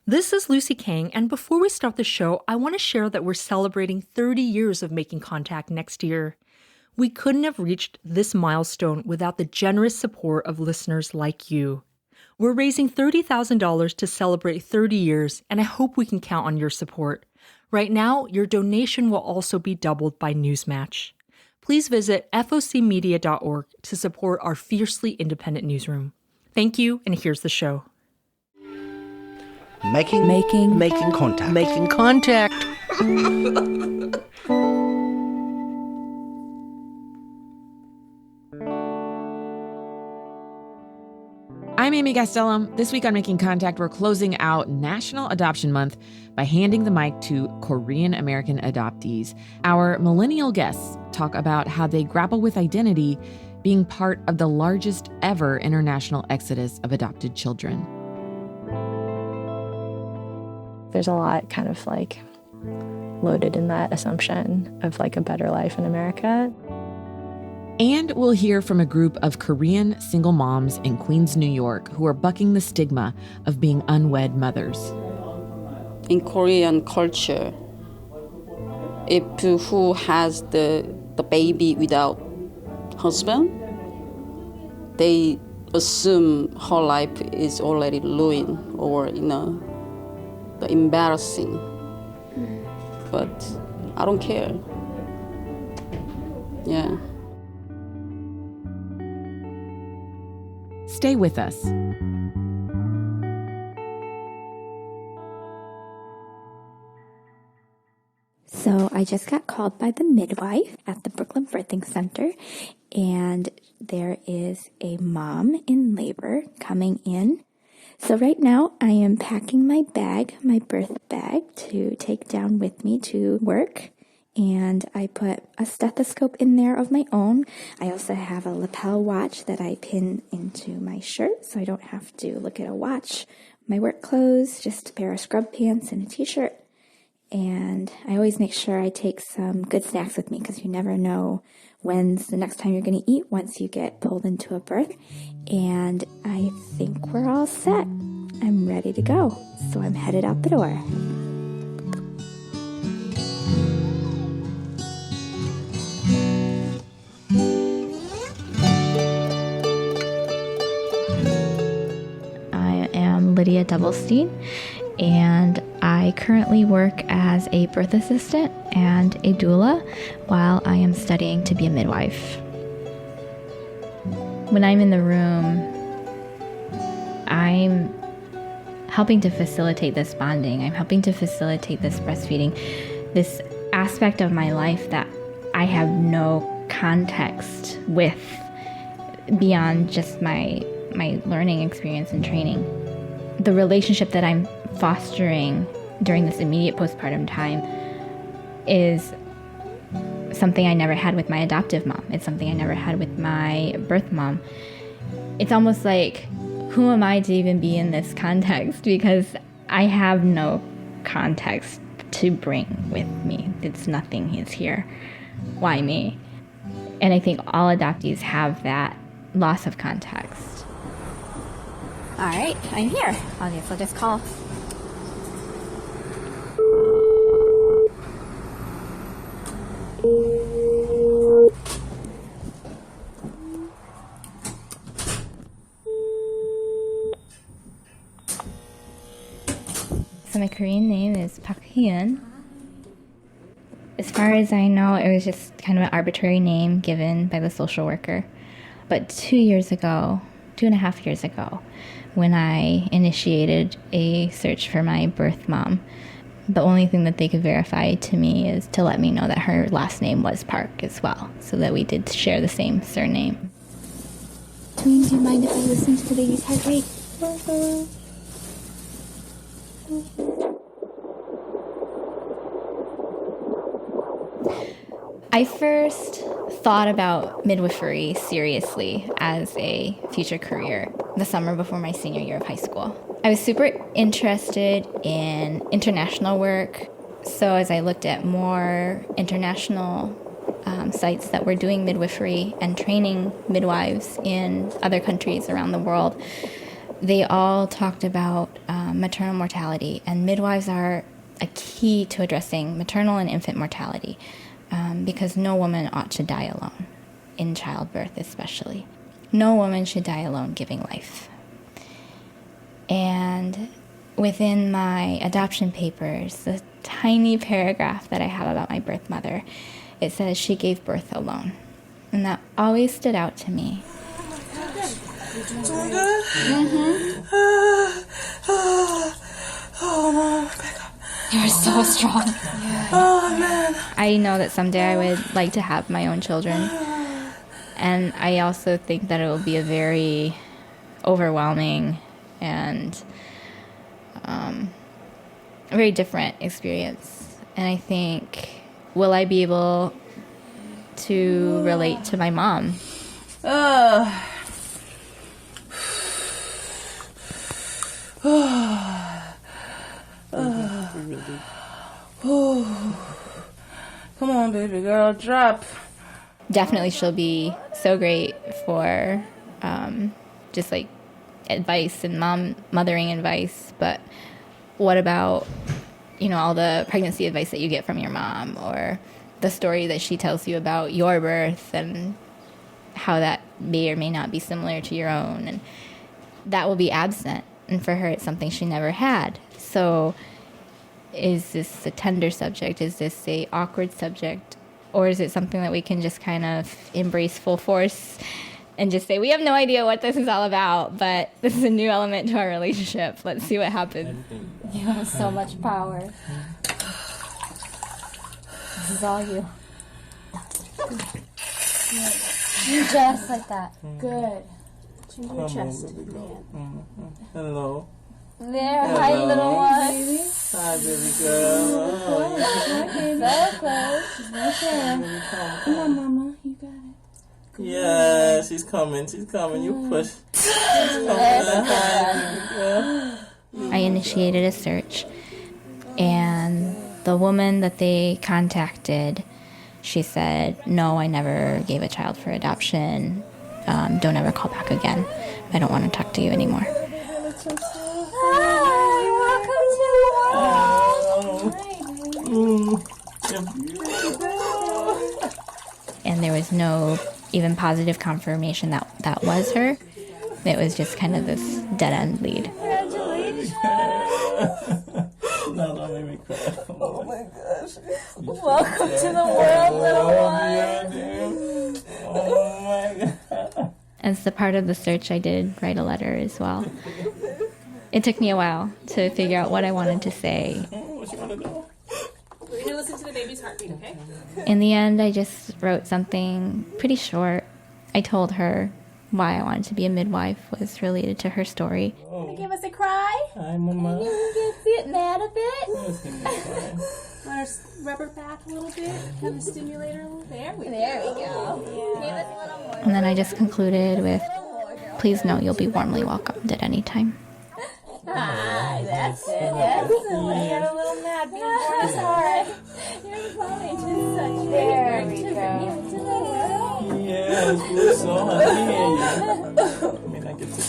This is Lucy Kang, and before we start the show, I want to share that we're celebrating 30 years of Making Contact next year. We couldn't have reached this milestone without the generous support of listeners like you. We're raising $30,000 to celebrate 30 years, and I hope we can count on your support. Right now, your donation will also be doubled by Newsmatch. Please visit focmedia.org to support our fiercely independent newsroom. Thank you, and here's the show. Making contact. Making contact. I'm Amy Gastelum. This week on Making Contact, we're closing out National Adoption Month by handing the mic to Korean American adoptees. Our millennial guests talk about how they grapple with identity being part of the largest ever international exodus of adopted children. There's a lot kind of like loaded in that assumption of like a better life in America. And we'll hear from a group of Korean single moms in Queens, New York, who are bucking the stigma of being unwed mothers. In Korean culture, if who has the baby without husband, they assume her life is already ruined or, embarrassing. But I don't care. Yeah. Stay with us. So I just got called by the midwife at the Brooklyn Birthing Center, and there is a mom in labor coming in. So right now I am packing my bag, my birth bag, to take down with me to work. And I put a stethoscope in there of my own. I also have a lapel watch that I pin into my shirt so I don't have to look at a watch. My work clothes, just a pair of scrub pants and a t-shirt. And I always make sure I take some good snacks with me because you never know when's the next time you're going to eat once you get pulled into a birth. And I think we're all set. I'm ready to go. So I'm headed out the door. Lydia Doublestein, and I currently work as a birth assistant and a doula while I am studying to be a midwife. When I'm in the room, I'm helping to facilitate this bonding. I'm helping to facilitate this breastfeeding, this aspect of my life that I have no context with beyond just my learning experience and training. The relationship that I'm fostering during this immediate postpartum time is something I never had with my adoptive mom. It's something I never had with my birth mom. It's almost like, who am I to even be in this context? Because I have no context to bring with me. It's nothing is here. Why me? And I think all adoptees have that loss of context. All right, I'm here. I guess I'll just call. So my Korean name is Park Hyun. As far as I know, it was just kind of an arbitrary name given by the social worker. But 2.5 years ago, when I initiated a search for my birth mom, the only thing that they could verify to me is to let me know that her last name was Park as well, so that we did share the same surname. Tween, do you mind if I listen to the baby's heart rate? I first thought about midwifery seriously as a future career the summer before my senior year of high school. I was super interested in international work, so as I looked at more international sites that were doing midwifery and training midwives in other countries around the world, they all talked about maternal mortality, and midwives are a key to addressing maternal and infant mortality because no woman ought to die alone, in childbirth especially. No woman should die alone giving life. And within my adoption papers, the tiny paragraph that I have about my birth mother, it says she gave birth alone. And that always stood out to me. You're so strong. Oh, man. I know that someday I would like to have my own children. And I also think that it will be a very overwhelming and a very different experience. And I think, will I be able to relate to my mom? Come on, baby girl, drop. Definitely she'll be so great for just like advice and mothering advice, but what about, all the pregnancy advice that you get from your mom, or the story that she tells you about your birth and how that may or may not be similar to your own, and that will be absent, and for her it's something she never had. So is this a tender subject? Is this a awkward subject? Or is it something that we can just kind of embrace full force and just say, we have no idea what this is all about, but this is a new element to our relationship. Let's see what happens. You have so much power. This is all you. Just like that. Good. Chin to your chest. Hello. There, hi, little one. Hi, baby girl. So close. She's right there. Come on, Mama. You got it. Yeah, she's coming. You push. I initiated a search, and the woman that they contacted, she said, no, I never gave a child for adoption. Don't ever call back again. I don't want to talk to you anymore. And there was no even positive confirmation that that was her. It was just kind of this dead-end lead. Congratulations. No, don't make me cry. Oh my gosh. Welcome to the world, little one. Oh my God. As the part of the search, I did write a letter as well. It took me a while to figure out what I wanted to say. What you want to do? We're going to listen to the baby's heartbeat, okay? In the end, I just wrote something pretty short. I told her why I wanted to be a midwife was related to her story. Can you give us a cry? Hi, Mama. You get mad a bit? Want to rub her back a little bit? Kind of stimulate her a little? There we go. Give us a little more. And then I just concluded with, please know you'll be warmly welcomed at any time. Hi, that's it. Excellent. You're a little mad being born sorry. You're probably just such there we go. Yes, we're so happy. I mean, I get to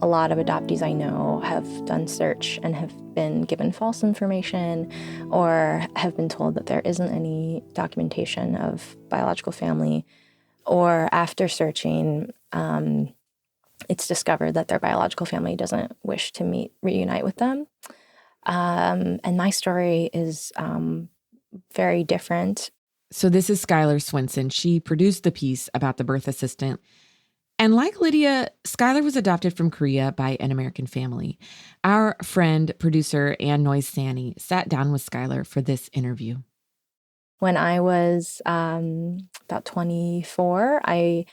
A lot of adoptees I know have done search and have been given false information or have been told that there isn't any documentation of biological family, or after searching, it's discovered that their biological family doesn't wish to reunite with them. And my story is very different. So this is Schuyler Swenson. She produced the piece about the birth assistant. And like Lydia, Schuyler was adopted from Korea by an American family. Our friend, producer, and Noyes Saini sat down with Schuyler for this interview. When I was about 24, I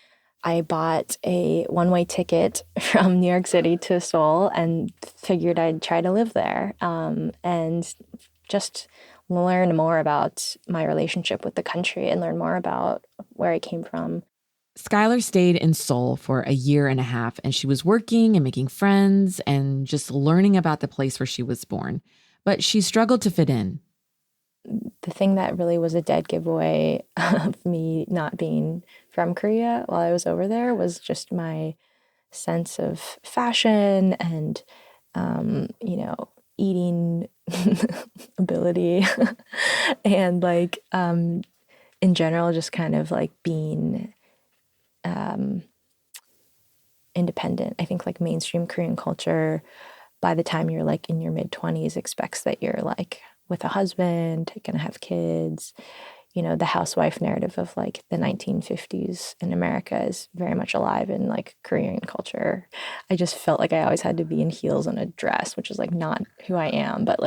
I bought a one-way ticket from New York City to Seoul and figured I'd try to live there and just learn more about my relationship with the country and learn more about where I came from. Schuyler stayed in Seoul for a year and a half, and she was working and making friends and just learning about the place where she was born. But she struggled to fit in. The thing that really was a dead giveaway of me not being from Korea while I was over there was just my sense of fashion and, eating ability and in general, just kind of being independent. I think mainstream Korean culture, by the time you're in your mid-20s, expects that you're with a husband, gonna have kids. The housewife narrative of the 1950s in America is very much alive in Korean culture. I just felt like I always had to be in heels and a dress, which is not who I am. But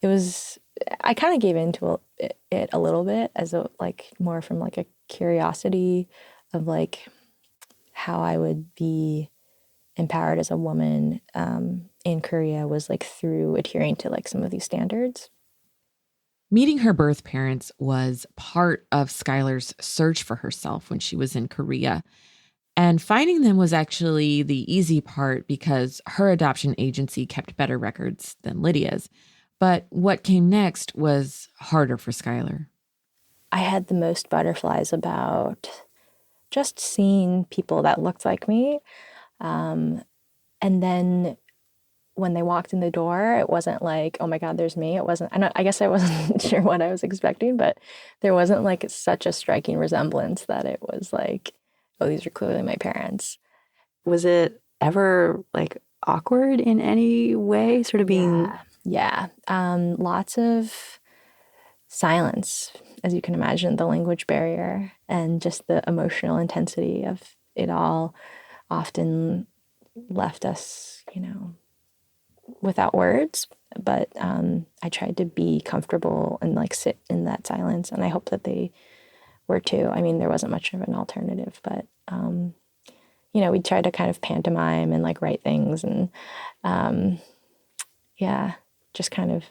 it was, I kind of gave into it a little bit as a more from a curiosity of how I would be empowered as a woman in Korea was through adhering to some of these standards. Meeting her birth parents was part of Schuyler's search for herself when she was in Korea. And finding them was actually the easy part because her adoption agency kept better records than Lydia's. But what came next was harder for Schuyler. I had the most butterflies about just seeing people that looked like me. And then when they walked in the door, it wasn't oh my God, there's me. It wasn't, I guess I wasn't sure what I was expecting, but there wasn't such a striking resemblance that it was oh, these are clearly my parents. Was it ever awkward in any way, sort of being? Yeah. Lots of silence, as you can imagine, the language barrier and just the emotional intensity of it all often left us, without words. But I tried to be comfortable and sit in that silence. And I hope that they were too. I mean, there wasn't much of an alternative, but, we tried to kind of pantomime and write things and, just kind of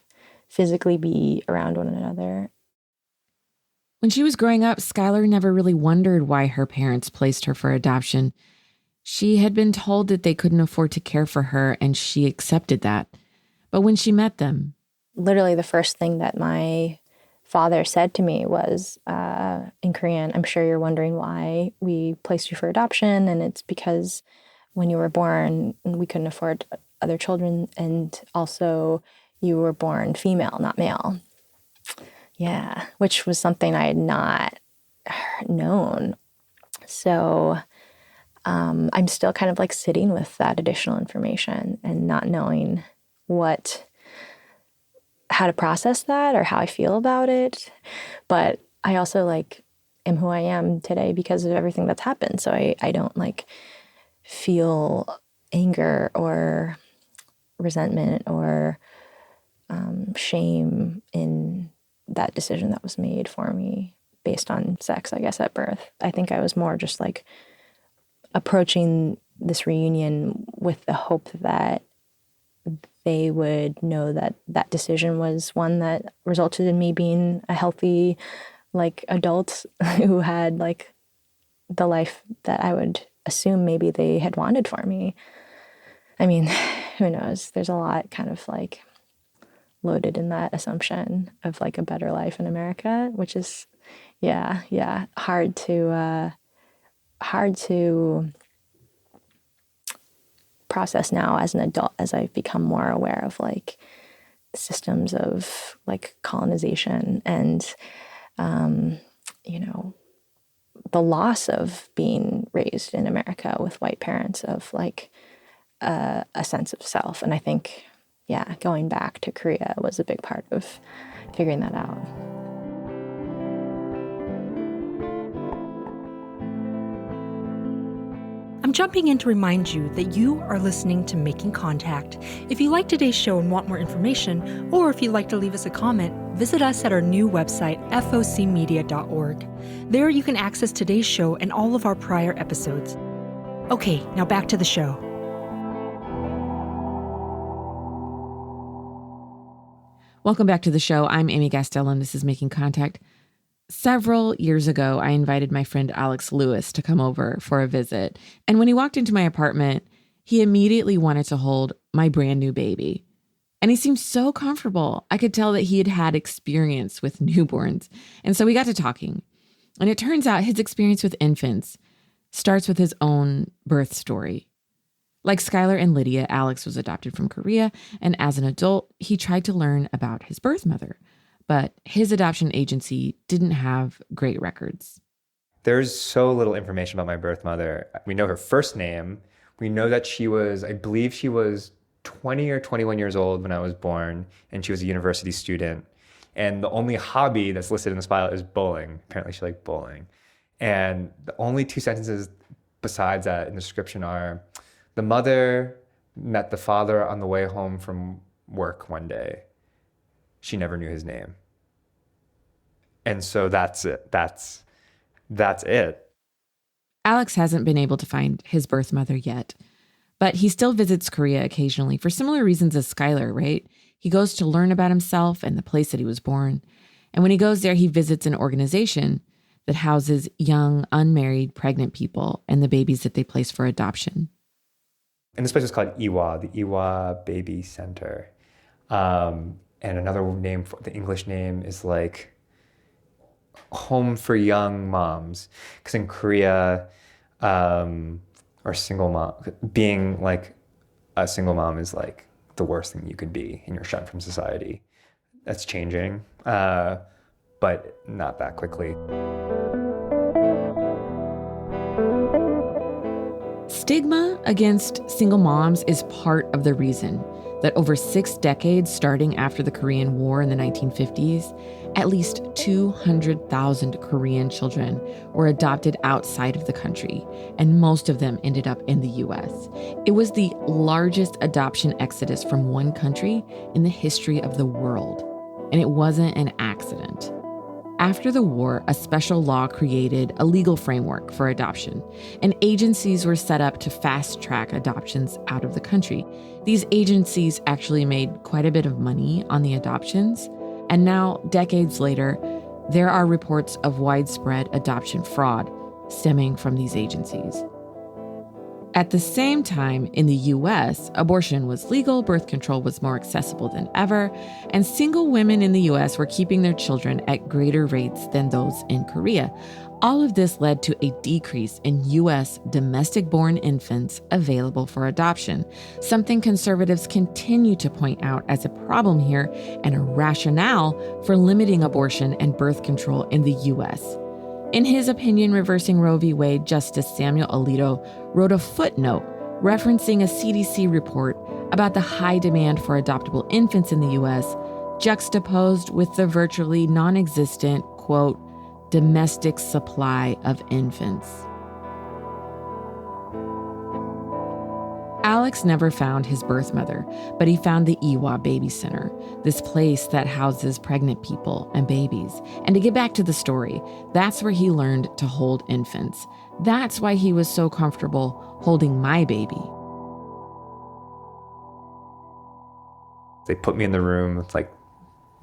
physically be around one another. When she was growing up, Schuyler never really wondered why her parents placed her for adoption. She had been told that they couldn't afford to care for her, and she accepted that. But when she met them... Literally the first thing that my father said to me was, in Korean, "I'm sure you're wondering why we placed you for adoption, and it's because when you were born, we couldn't afford other children, and also you were born female, not male." Yeah, which was something I had not known. So I'm still kind of sitting with that additional information and not knowing how to process that or how I feel about it. But I also am who I am today because of everything that's happened. So I don't feel anger or resentment or shame in that decision that was made for me based on sex, I guess, at birth. I think I was more just approaching this reunion with the hope that they would know that that decision was one that resulted in me being a healthy, adult who had the life that I would assume maybe they had wanted for me. I mean, who knows? There's a lot kind of loaded in that assumption of a better life in America, which is, hard to process now as an adult, as I've become more aware of systems of colonization and, the loss of being raised in America with white parents of a sense of self. And I think, going back to Korea was a big part of figuring that out. I'm jumping in to remind you that you are listening to Making Contact. If you like today's show and want more information, or if you'd like to leave us a comment, visit us at our new website, focmedia.org. There you can access today's show and all of our prior episodes. Okay, now back to the show. Welcome back to the show. I'm Amy Gastelum. This is Making Contact. Several years ago, I invited my friend Alex Lewis to come over for a visit. And when he walked into my apartment, he immediately wanted to hold my brand new baby. And he seemed so comfortable. I could tell that he had had experience with newborns. And so we got to talking. And it turns out his experience with infants starts with his own birth story. Like Schuyler and Lydia, Alex was adopted from Korea. And as an adult, he tried to learn about his birth mother. But his adoption agency didn't have great records. There's so little information about my birth mother. We know her first name. We know that I believe she was 20 or 21 years old when I was born, and she was a university student. And the only hobby that's listed in this file is bowling. Apparently she liked bowling. And the only two sentences besides that in the description are, the mother met the father on the way home from work one day. She never knew his name. And so that's it. That's it. Alex hasn't been able to find his birth mother yet, but he still visits Korea occasionally for similar reasons as Schuyler, right? He goes to learn about himself and the place that he was born. And when he goes there, he visits an organization that houses young, unmarried, pregnant people and the babies that they place for adoption. And this place is called Adwoa, the Adwoa Baby Center. And another name, the English name is like Home for Young Moms. Because in Korea, or single mom, being like a single mom is like the worst thing you could be, and you're shunned from society. That's changing, but not that quickly. Stigma against single moms is part of the reason that over 6 decades, starting after the Korean War in the 1950s, at least 200,000 Korean children were adopted outside of the country, and most of them ended up in the U.S. It was the largest adoption exodus from one country in the history of the world, and it wasn't an accident. After the war, a special law created a legal framework for adoption, and agencies were set up to fast-track adoptions out of the country. These agencies actually made quite a bit of money on the adoptions, and now, decades later, there are reports of widespread adoption fraud stemming from these agencies. At the same time, in the U.S., abortion was legal, birth control was more accessible than ever, and single women in the U.S. were keeping their children at greater rates than those in Korea. All of this led to a decrease in U.S. domestic-born infants available for adoption, something conservatives continue to point out as a problem here and a rationale for limiting abortion and birth control in the U.S. In his opinion reversing Roe v. Wade, Justice Samuel Alito wrote a footnote referencing a CDC report about the high demand for adoptable infants in the U.S., juxtaposed with the virtually non-existent, quote, domestic supply of infants. Alex never found his birth mother, but he found the Adwoa Baby Center, this place that houses pregnant people and babies. And to get back to the story, that's where he learned to hold infants. That's why he was so comfortable holding my baby. They put me in the room with like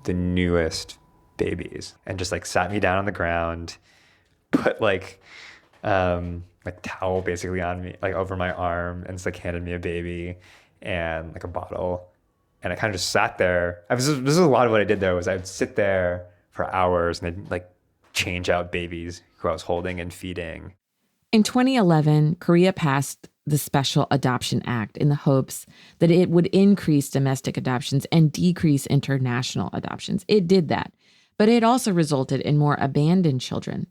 the newest babies and just like sat me down on the ground, put like a towel basically on me, like over my arm, and just like handed me a baby and like a bottle. And I kind of just sat there. This is a lot of what I did there was I would sit there for hours and they'd like change out babies who I was holding and feeding. In 2011, Korea passed the Special Adoption Act in the hopes that it would increase domestic adoptions and decrease international adoptions. It did that, but it also resulted in more abandoned children.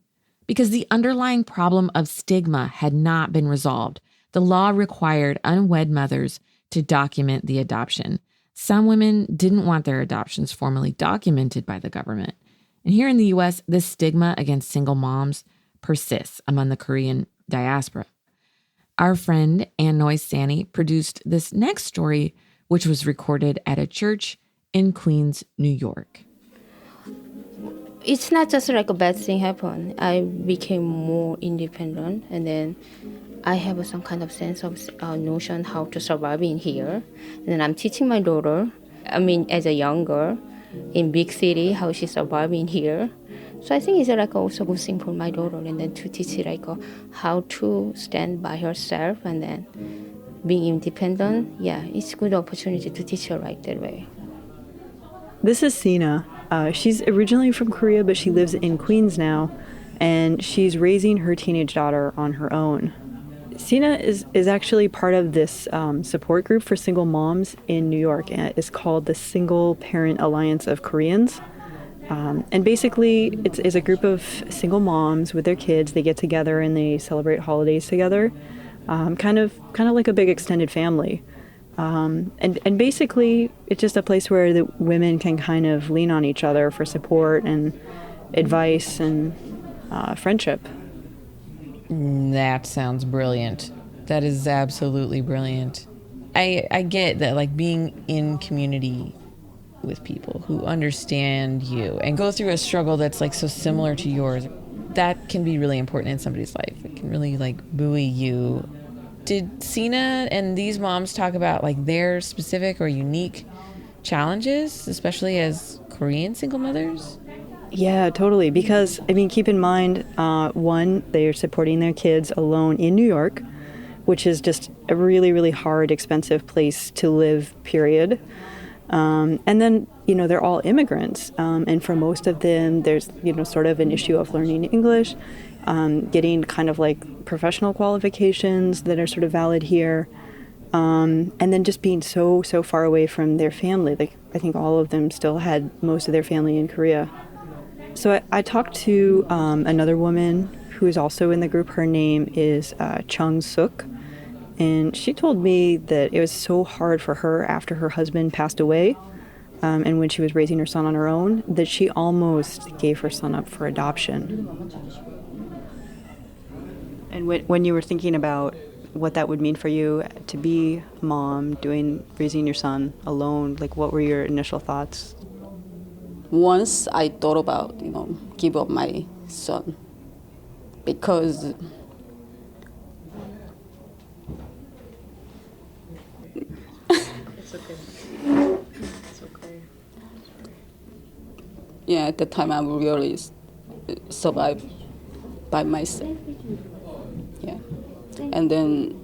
Because the underlying problem of stigma had not been resolved, the law required unwed mothers to document the adoption. Some women didn't want their adoptions formally documented by the government. And here in the U.S., this stigma against single moms persists among the Korean diaspora. Our friend Noyes produced this next story, which was recorded at a church in Queens, New York. It's not just like a bad thing happened. I became more independent, and then I have some kind of sense of notion how to survive in here. And then I'm teaching my daughter, as a young girl in big city, how she survive in here. So I think it's like also a good thing for my daughter, and then to teach her like how to stand by herself and then being independent. Yeah, it's a good opportunity to teach her right that way. This is Sina. She's originally from Korea, but she lives in Queens now, and she's raising her teenage daughter on her own. Sina is actually part of this support group for single moms in New York, and it's called the Single Parent Alliance of Koreans. And basically, it's a group of single moms with their kids. They get together and they celebrate holidays together, kind of like a big extended family. And basically, it's just a place where the women can kind of lean on each other for support and advice and friendship. That sounds brilliant. That is absolutely brilliant. I get that, like, being in community with people who understand you and go through a struggle that's like so similar to yours, that can be really important in somebody's life. It can really like buoy you. Did Sina and these moms talk about like their specific or unique challenges, especially as Korean single mothers? Yeah, totally. Because, keep in mind, one, they're supporting their kids alone in New York, which is just a really, really hard, expensive place to live, period. And then, they're all immigrants. And for most of them, there's, sort of an issue of learning English, getting kind of like professional qualifications that are sort of valid here. And then just being so far away from their family. Like, I think all of them still had most of their family in Korea. So I talked to another woman who is also in the group. Her name is Chung. And she told me that it was so hard for her after her husband passed away, and when she was raising her son on her own, that she almost gave her son up for adoption. And when you were thinking about what that would mean for you to be a mom, raising your son alone, like what were your initial thoughts? Once I thought about, give up my son because It's okay. It's okay. Yeah, at the time I really survived by myself. Yeah, and then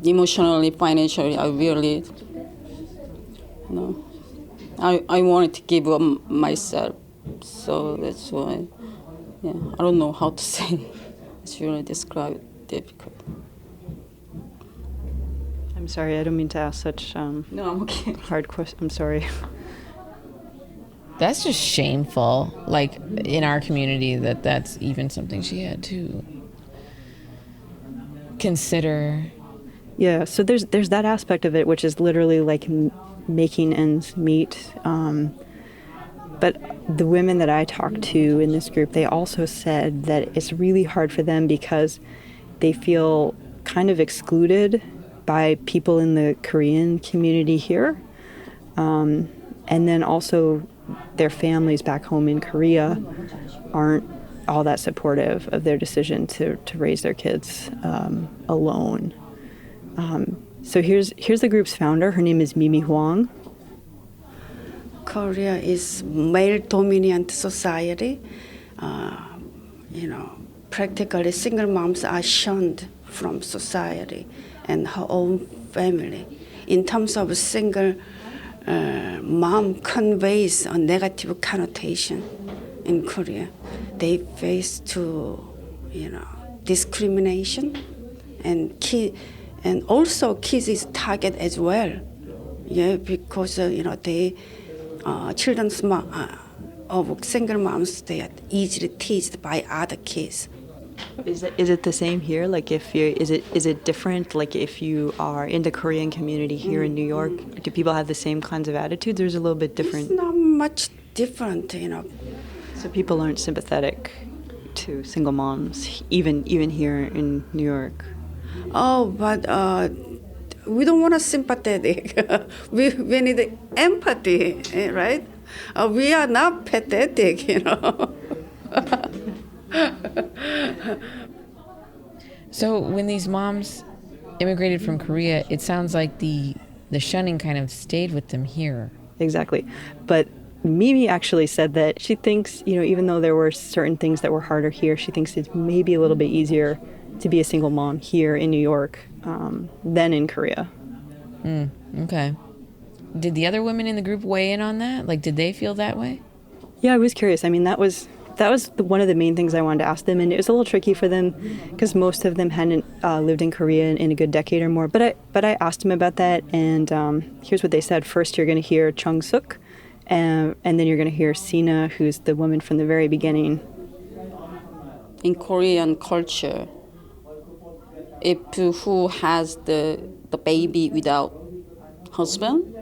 emotionally, financially, I really, I wanted to give up myself. So that's why, I don't know how to say. It's really difficult. I'm sorry, I don't mean to ask such No, I'm okay. hard questions. I'm sorry. That's just shameful, like in our community, that's even something she had to consider. Yeah, so there's that aspect of it, which is literally like making ends meet. But the women that I talked to in this group, they also said that it's really hard for them because they feel kind of excluded by people in the Korean community here. And then also their families back home in Korea aren't all that supportive of their decision to raise their kids alone. So here's the group's founder. Her name is Mimi Hwang. Korea is male-dominant society. Practically single moms are shunned from society and her own family. In terms of single mom conveys a negative connotation in Korea. They face discrimination, and also kids is target as well. Yeah, because children of single moms, they are easily teased by other kids. Is it the same here? Like, is it different? Like, if you are in the Korean community here in New York, do people have the same kinds of attitudes, or is it a little bit different? It's not much different, So people aren't sympathetic to single moms, even here in New York. Oh, but we don't want a sympathetic. we need empathy, right? We are not pathetic, So when these moms immigrated from Korea, it sounds like the shunning kind of stayed with them here. Exactly. But Mimi actually said that she thinks, even though there were certain things that were harder here, she thinks it's maybe a little bit easier to be a single mom here in New York than in Korea. Okay. Did the other women in the group weigh in on that? Like, did they feel that way? Yeah, I was curious. I mean, that was one of the main things I wanted to ask them, and it was a little tricky for them because most of them hadn't lived in Korea in a good decade or more. But I asked them about that, and here's what they said. First, you're going to hear Chung Suk, and then you're going to hear Sina, who's the woman from the very beginning. In Korean culture, if who has the baby without husband,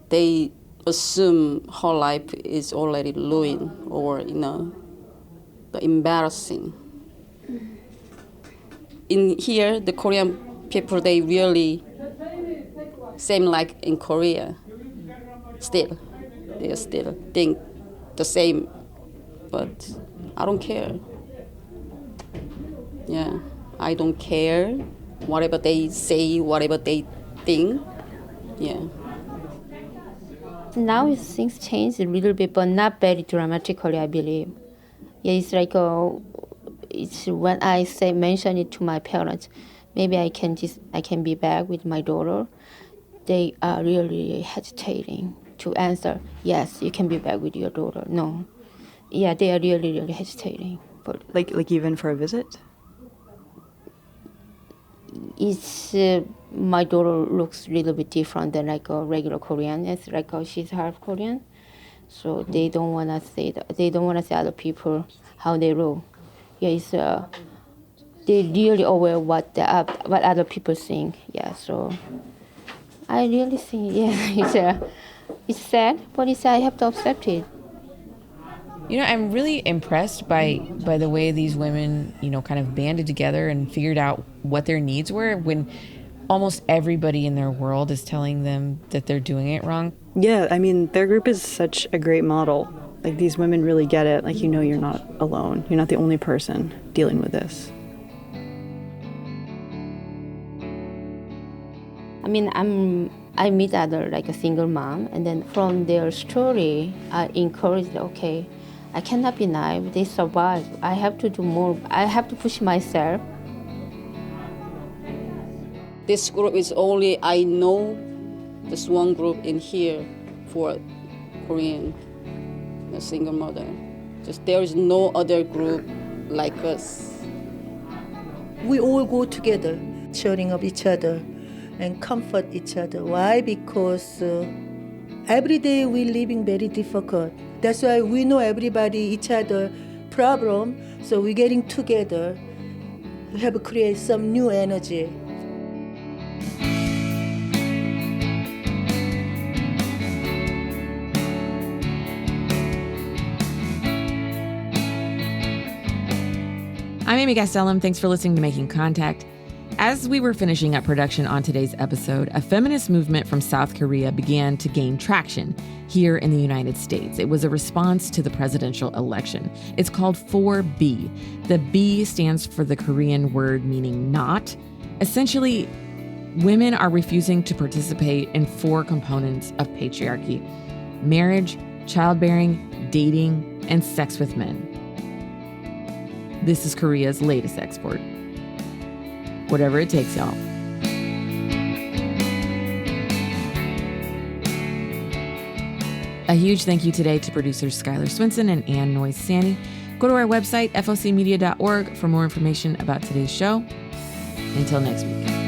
they assume her life is already ruined or embarrassing. In here, the Korean people, they really same like in Korea. They still think the same, but I don't care. Yeah, I don't care whatever they say, whatever they think. Yeah. Now things change a little bit, but not very dramatically, I believe. Yeah, it's like it's when I mention it to my parents, maybe I can be back with my daughter. They are really hesitating to answer, yes, you can be back with your daughter. No. Yeah, they are really, really hesitating. But like even for a visit? It's my daughter looks a little bit different than like a regular Korean. It's like she's half Korean, so they don't want to say they don't want to say other people how they look. Yeah, it's they really aware what other people think. Yeah, so I really think it's sad, but I have to accept it. I'm really impressed by the way these women, kind of banded together and figured out what their needs were when almost everybody in their world is telling them that they're doing it wrong. Yeah, I mean, their group is such a great model. Like, these women really get it. Like, you're not alone. You're not the only person dealing with this. I mean, I meet other like a single mom, and then from their story, I encourage, okay, I cannot be naive. They survive. I have to do more. I have to push myself. This group is only, I know this one group in here for Korean, a single mother. Just there is no other group like us. We all go together, cheering up each other and comfort each other. Why? Because every day we're living very difficult. That's why we know everybody, each other problem, so we're getting together. We have to create some new energy. I'm Amy Gastelum. Thanks for listening to Making Contact. As we were finishing up production on today's episode, a feminist movement from South Korea began to gain traction here in the United States. It was a response to the presidential election. It's called 4B. The B stands for the Korean word meaning not. Essentially, women are refusing to participate in 4 components of patriarchy: marriage, childbearing, dating, and sex with men. This is Korea's latest export. Whatever it takes, y'all. A huge thank you today to producers Schuyler Swenson and Noyes Saini. Go to our website, focmedia.org, for more information about today's show. Until next week.